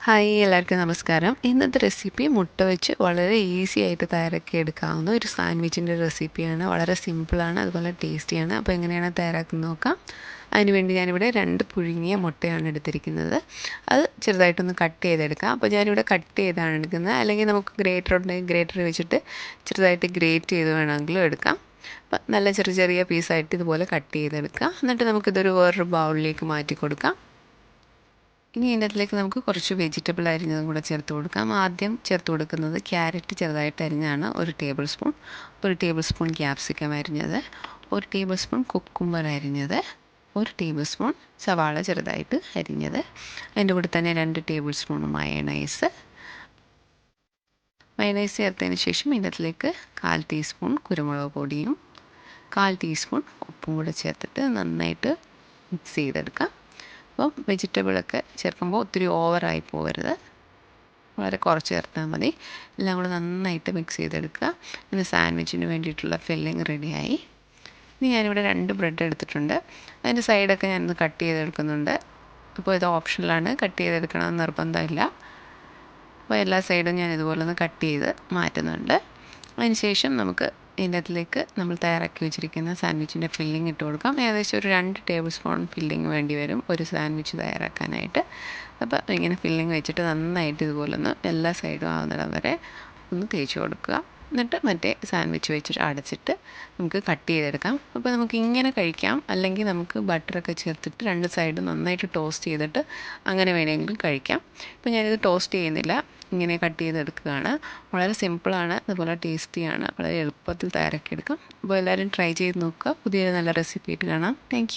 Hi എല്ലാവർക്കും നമസ്കാരം. ഇന്നത്തെ റെസിപ്പി മുട്ട വെച്ച് വളരെ ഈസി ആയിട്ട് തയ്യാറാക്കി എടുക്കാവുന്ന ഒരു സാൻഡ്വിച്ചിൻ്റെ റെസിപ്പിയാണ്. വളരെ സിമ്പിളാണ്, അതുപോലെ ടേസ്റ്റിയാണ്. അപ്പോൾ എങ്ങനെയാണ് തയ്യാറാക്കുന്നത് നോക്കാം. അതിനുവേണ്ടി ഞാനിവിടെ 2 പുഴുങ്ങിയ മുട്ടയാണ് എടുത്തിരിക്കുന്നത്. അത് ചെറുതായിട്ടൊന്ന് കട്ട് ചെയ്തെടുക്കാം. അപ്പോൾ ഞാനിവിടെ കട്ട് ചെയ്താണ് എടുക്കുന്നത്, അല്ലെങ്കിൽ നമുക്ക് ഗ്രേറ്റർ ഉണ്ടെങ്കിൽ ഗ്രേറ്റർ വെച്ചിട്ട് ചെറുതായിട്ട് ഗ്രേറ്റ് ചെയ്ത് വേണമെങ്കിലും എടുക്കാം. അപ്പം നല്ല ചെറിയ ചെറിയ പീസായിട്ട് ഇതുപോലെ കട്ട് ചെയ്തെടുക്കാം. എന്നിട്ട് നമുക്കിതൊരു വേറൊരു ബൗളിലേക്ക് മാറ്റി കൊടുക്കാം. ഇനി ഇതിനകത്തിലേക്ക് നമുക്ക് കുറച്ച് വെജിറ്റബിൾ അരിഞ്ഞതും കൂടെ ചേർത്ത് കൊടുക്കാം. ആദ്യം ചേർത്ത് കൊടുക്കുന്നത് ക്യാരറ്റ് ചെറുതായിട്ട് അരിഞ്ഞാണ് 1 table spoon, 1 table spoon capsicum അരിഞ്ഞത്, 1 ടേബിൾ സ്പൂൺ കുക്കുംബർ അരിഞ്ഞത്, 1 ടേബിൾ സ്പൂൺ സവാള ചെറുതായിട്ട് അരിഞ്ഞത്, അതിൻ്റെ കൂടെ തന്നെ 2 ടേബിൾ സ്പൂൺ മയണൈസ് ചേർത്തതിന് ശേഷം ഇതിനകത്തിലേക്ക് 1/4 ടീസ്പൂൺ കുരുമുളക് പൊടിയും 1/4 ടീസ്പൂൺ ഉപ്പും കൂടെ ചേർത്തിട്ട് നന്നായിട്ട് മിക്സ് ചെയ്തെടുക്കാം. അപ്പം വെജിറ്റബിളൊക്കെ ചേർക്കുമ്പോൾ ഒത്തിരി ഓവറായി പോകരുത്, വളരെ കുറച്ച് ചേർത്താൽ മതി. എല്ലാം കൂടെ നന്നായിട്ട് മിക്സ് ചെയ്തെടുക്കുക. ഇനി സാൻഡ്വിച്ചിന് വേണ്ടിയിട്ടുള്ള ഫില്ലിങ് റെഡിയായി. ഇനി ഞാനിവിടെ 2 ബ്രെഡ് എടുത്തിട്ടുണ്ട്. അതിൻ്റെ സൈഡൊക്കെ ഞാനൊന്ന് കട്ട് ചെയ്തെടുക്കുന്നുണ്ട്. അപ്പോൾ ഇത് ഓപ്ഷനിലാണ്, കട്ട് ചെയ്തെടുക്കണമെന്ന് നിർബന്ധമില്ല. അപ്പോൾ എല്ലാ സൈഡും ഞാൻ ഇതുപോലെ ഒന്ന് കട്ട് ചെയ്ത് മാറ്റുന്നുണ്ട്. അതിന് ശേഷം നമുക്ക് ഇതിനകത്തിലേക്ക് നമ്മൾ തയ്യാറാക്കി വെച്ചിരിക്കുന്ന സാൻഡ്വിച്ചിൻ്റെ ഫില്ലിംഗ് ഇട്ട് കൊടുക്കാം. ഏകദേശം ഒരു 2 ടേബിൾ സ്പൂൺ ഫില്ലിംഗ് വേണ്ടി വരും ഒരു സാൻഡ്വിച്ച് തയ്യാറാക്കാനായിട്ട്. അപ്പോൾ ഇങ്ങനെ ഫില്ലിംഗ് വെച്ചിട്ട് നന്നായിട്ട് ഇതുപോലെ ഒന്ന് എല്ലാ സൈഡും ആവുന്നിടം വരെ ഒന്ന് തേച്ച് കൊടുക്കുക. എന്നിട്ട് മറ്റേ സാൻഡ്വിച്ച് വെച്ചിട്ട് അടച്ചിട്ട് നമുക്ക് കട്ട് ചെയ്തെടുക്കാം. അപ്പോൾ നമുക്ക് ഇങ്ങനെ കഴിക്കാം, അല്ലെങ്കിൽ നമുക്ക് ബട്ടറൊക്കെ ചേർത്തിട്ട് 2 സൈഡും നന്നായിട്ട് ടോസ്റ്റ് ചെയ്തിട്ട് അങ്ങനെ വേണമെങ്കിലും കഴിക്കാം. ഇപ്പോൾ ഞാനിത് ടോസ്റ്റ് ചെയ്യുന്നില്ല, ഇങ്ങനെ കട്ട് ചെയ്തെടുക്കുകയാണ്. വളരെ സിമ്പിളാണ്, അതുപോലെ ടേസ്റ്റിയാണ്. വളരെ എളുപ്പത്തിൽ തയ്യാറാക്കിയെടുക്കാം. അപ്പോൾ എല്ലാവരും ട്രൈ ചെയ്ത് നോക്കുക. പുതിയ നല്ല റെസിപ്പി ആയിട്ട് കാണാം. താങ്ക്